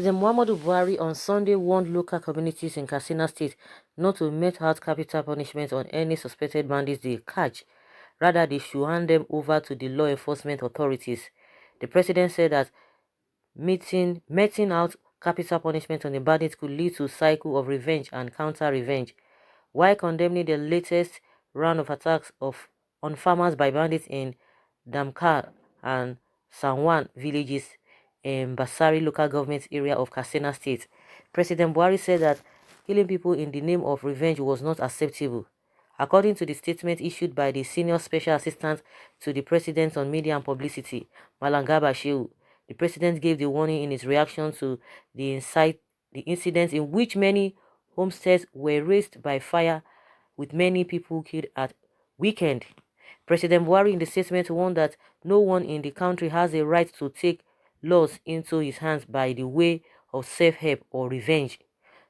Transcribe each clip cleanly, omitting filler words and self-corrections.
President Muhammadu Buhari on Sunday warned local communities in Katsina State not to mete out capital punishment on any suspected bandits they catch. Rather, they should hand them over to the law enforcement authorities. The president said that meting out capital punishment on the bandits could lead to a cycle of revenge and counter-revenge, while condemning the latest round of attacks on farmers by bandits in Damkar and Sanwan villages in Basari local government area of Katsina State. President Buhari said that killing people in the name of revenge was not acceptable. According to the statement issued by the Senior Special Assistant to the President on Media and Publicity, Malangaba Shehu, the President gave the warning in his reaction to the incidents in which many homesteads were razed by fire with many people killed at weekend. President Buhari in the statement warned that no one in the country has a right to take laws into his hands by the way of self-help or revenge.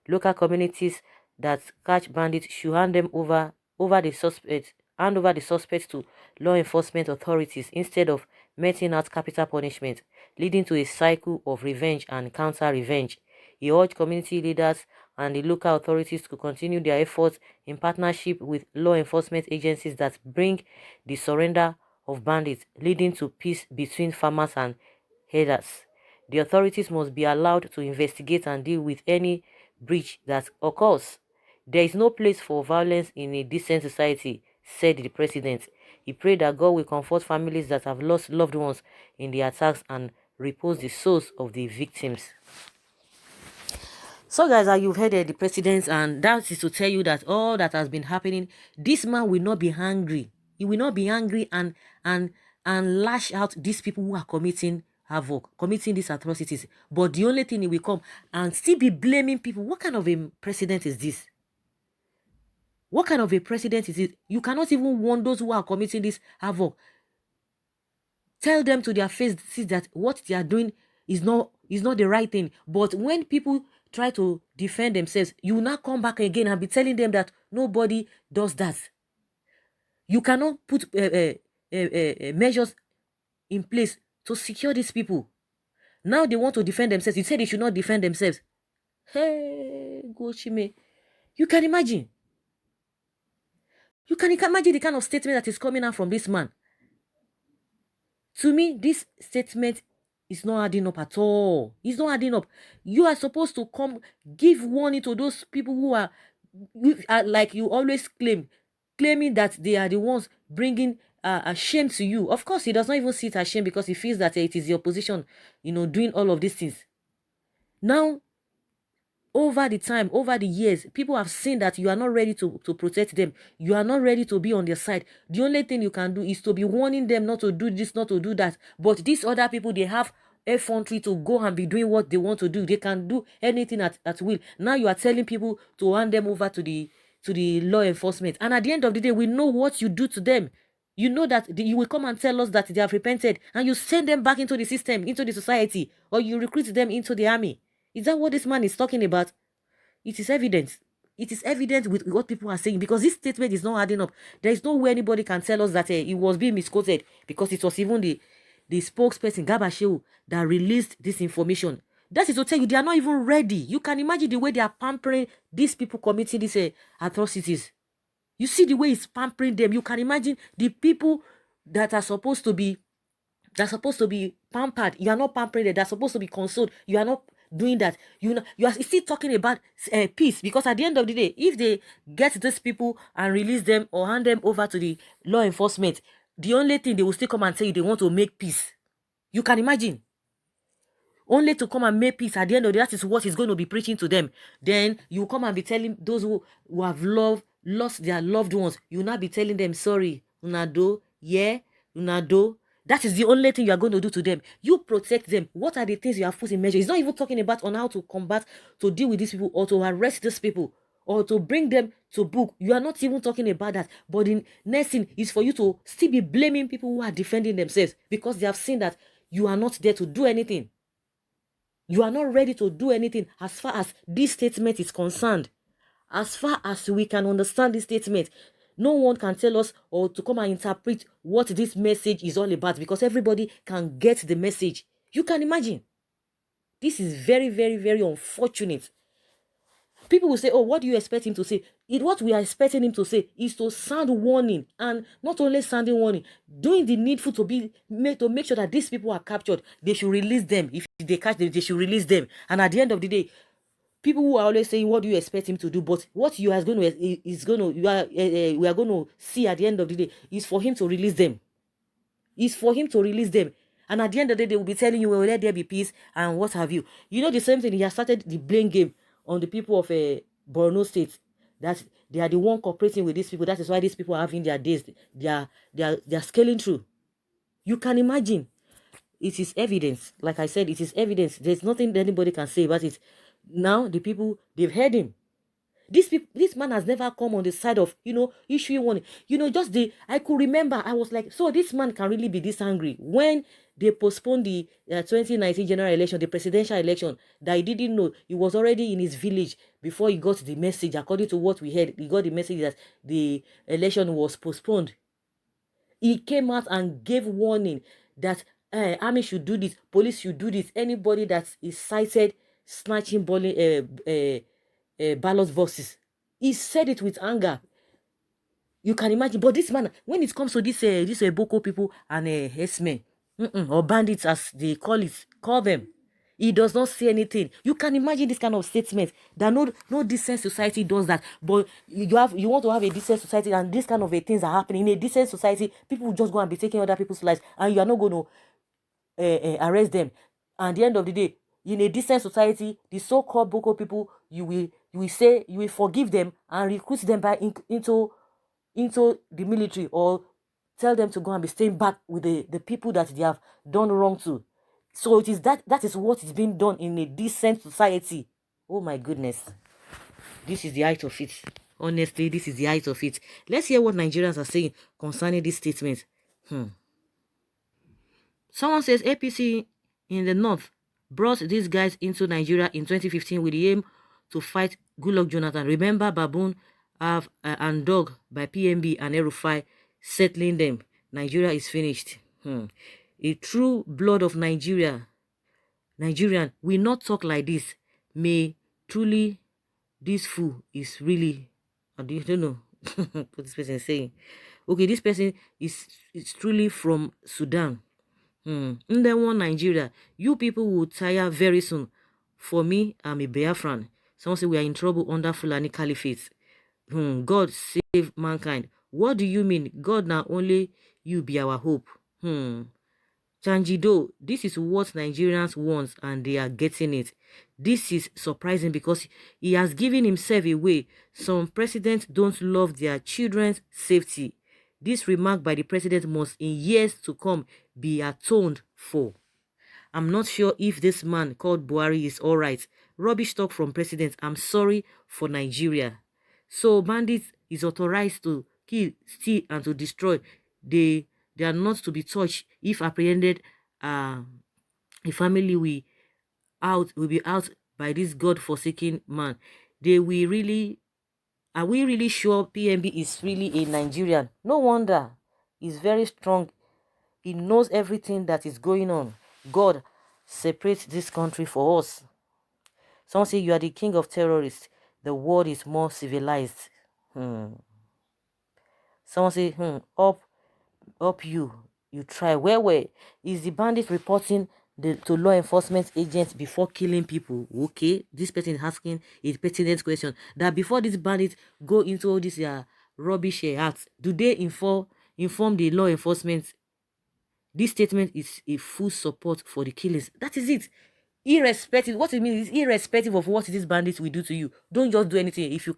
Local communities that catch bandits should hand over the suspects to law enforcement authorities instead of meting out capital punishment, leading to a cycle of revenge and counter-revenge. He urged community leaders and the local authorities to continue their efforts in partnership with law enforcement agencies that bring the surrender of bandits, leading to peace between farmers and herders. The authorities must be allowed to investigate and deal with any breach that occurs. There is no place for violence in a decent society, said the president. He prayed that God will comfort families that have lost loved ones in the attacks and repose the souls of the victims. So guys, you've heard the president, and that is to tell you that all that has been happening, this man will not be angry. He will not be angry and lash out these people who are committing havoc, committing these atrocities. But the only thing he will come and still be blaming people. What kind of a president is this? What kind of a president is it? You cannot even warn those who are committing this havoc. Tell them to their face that what they are doing is not the right thing. But when people try to defend themselves, you will not come back again and be telling them that nobody does that. You cannot put measures in place to secure these people. Now they want to defend themselves. You said they should not defend themselves. Hey, Gochime. You can imagine. You can imagine the kind of statement that is coming out from this man. To me, this statement is not adding up at all. It's not adding up. You are supposed to come give warning to those people who are like you always claiming that they are the ones bringing a shame to you. Of course, he does not even see it as shame because he feels that it is the opposition, doing all of these things. Now, over the years, people have seen that you are not ready to protect them. You are not ready to be on their side. The only thing you can do is to be warning them not to do this, not to do that. But these other people, they have effrontery to go and be doing what they want to do. They can do anything at will. Now you are telling people to hand them over to the law enforcement. And at the end of the day, we know what you do to them. You know that you will come and tell us that they have repented, and you send them back into the system, into the society, or you recruit them into the army. Is that what this man is talking about? It is evident. It is evident with what people are saying, because this statement is not adding up. There is no way anybody can tell us that it was being misquoted, because it was even the spokesperson, Gabashew, that released this information. That is to tell you they are not even ready. You can imagine the way they are pampering these people committing these atrocities. You see the way it's pampering them. You can imagine the people that are supposed to be pampered. You are not pampering them. They're supposed to be consoled. You are not doing that. You are still talking about peace, because at the end of the day, if they get these people and release them or hand them over to the law enforcement, the only thing they will still come and tell you, they want to make peace. You can imagine. Only to come and make peace. At the end of the day, that is what he's going to be preaching to them. Then you come and be telling those who have lost their loved ones, you will not be telling them, sorry, Unado, yeah, Unado. That is the only thing you are going to do to them. You protect them. What are the things you have put in measure? He's not even talking about on how to combat, to deal with these people, or to arrest these people, or to bring them to book. You are not even talking about that. But the next thing is for you to still be blaming people who are defending themselves, because they have seen that you are not there to do anything. You are not ready to do anything as far as this statement is concerned. As far as we can understand this statement, no one can tell us or to come and interpret what this message is all about, because everybody can get the message. You can imagine. This is very, very, very unfortunate. People will say, oh, what do you expect him to say? What we are expecting him to say is to sound warning, and not only sounding warning, doing the needful to make sure that these people are captured. They should release them. If they catch them, they should release them. And at the end of the day, people who are always saying, what do you expect him to do? But what you are going to we are going to see at the end of the day is for him to release them. Is for him to release them. And at the end of the day, they will be telling you, well, let there be peace and what have you. You know, the same thing, he has started the blame game on the people of Borno State. That they are the one cooperating with these people. That is why these people are having their days. They are scaling through. You can imagine. It is evidence. Like I said, it is evidence. There's nothing anybody can say about it. Now, the people, they've heard him. This man has never come on the side of, issuing one. I could remember, I was like, so this man can really be this angry when they postponed the 2019 general election, the presidential election, that he didn't know. He was already in his village before he got the message. According to what we heard, he got the message that the election was postponed. He came out and gave warning that army should do this, police should do this. Anybody that is cited snatching ballot boxes, he said it with anger. You can imagine. But this man, when it comes to this Boko people and herdsmen, or bandits as they call them, he does not say anything. You can imagine this kind of statement that no decent society does that. But you want to have a decent society, and this kind of things are happening in a decent society. People will just go and be taking other people's lives, and you are not going to arrest them. And at the end of the day, in a decent society, the so-called Boko people, you will forgive them and recruit them back into the military, or tell them to go and be staying back with the people that they have done wrong to. So it is that is what is being done in a decent society. Oh my goodness. This is the height of it. Honestly, this is the height of it. Let's hear what Nigerians are saying concerning this statement. Someone says APC in the north brought these guys into Nigeria in 2015 with the aim to fight Goodluck Jonathan. Remember Baboon and Dog by PMB and El-Rufai settling them. Nigeria is finished. A true blood of Nigerian will not talk like this. May truly this fool is really, I don't know what this person is saying. Okay, this person is truly from Sudan. In the one Nigeria, you people will tire very soon. For me, I'm a Biafran. Someone say we are in trouble under Fulani Caliphate. God save mankind. What do you mean? God now only you be our hope. Chanjido, this is what Nigerians want and they are getting it. This is surprising because he has given himself away. Some presidents don't love their children's safety. This remark by the president must in years to come be atoned for. I'm not sure if this man called Buhari is all right. Rubbish talk from president. I'm sorry for Nigeria. So bandits is authorized to kill, steal, and to destroy. They are not to be touched. If apprehended, a family will be out by this God-forsaken man. Are we really sure PMB is really a Nigerian? No wonder. He's very strong. He knows everything that is going on. God separates this country for us. Someone say you are the king of terrorists. The world is more civilized. Someone say, up you try. Where is the bandit reporting to law enforcement agents before killing people? Okay, this person is asking a pertinent question. That before these bandits go into all these rubbish acts, do they inform the law enforcement? This statement is a full support for the killings. That is it. Irrespective, what it means is irrespective of what these bandits will do to you. Don't just do anything. If you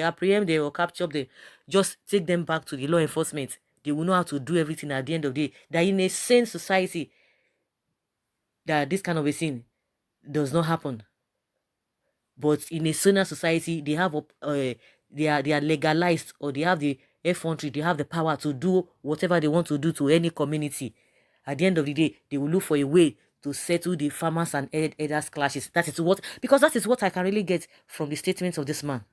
apprehend them or capture them, just take them back to the law enforcement. They will know how to do everything at the end of the day. That in a sane society, that this kind of a thing does not happen. But in a saner society, they have they are legalized, or they have the effrontery, they have the power to do whatever they want to do to any community. At the end of the day, they will look for a way to settle the farmers and elders clashes. That is what I can really get from the statements of this man.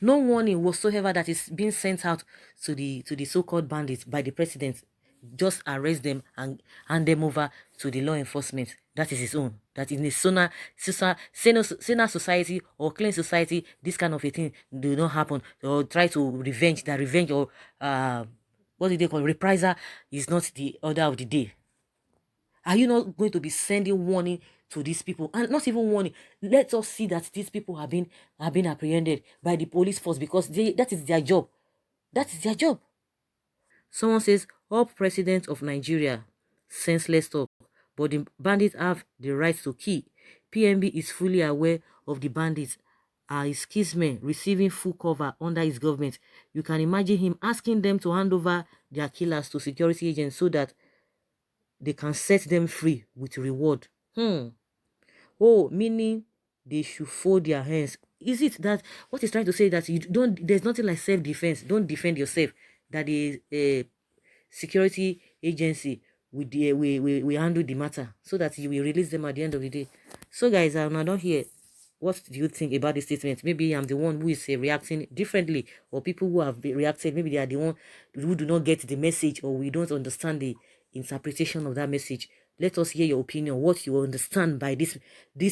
No warning whatsoever that is being sent out to the so-called bandits by the president. just arrest them and hand them over to the law enforcement. That is his own. That in a saner society or clean society, this kind of a thing do not happen. Or try to revenge or what do they call reprisal is not the order of the day. Are you not going to be sending warning to these people? And not even warning. Let us see that these people have been apprehended by the police force, because that is their job. That is their job. Someone says, up president of Nigeria, senseless talk, but the bandits have the right to kill. PMB is fully aware of the bandits are his kinsmen receiving full cover under his government. You can imagine him asking them to hand over their killers to security agents so that they can set them free with reward. Oh, meaning they should fold their hands. Is it that what he's trying to say, that you don't, there's nothing like self-defense, don't defend yourself, that the security agency we handle the matter so that you will release them at the end of the day? So guys, I'm not here. What do you think about this statement? Maybe I'm the one who is reacting differently, or people who have been reacted, maybe they are the one who do not get the message, or we don't understand the interpretation of that message. Let us hear your opinion, what you understand by this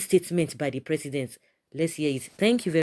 statement by the president. Let's hear it. Thank you very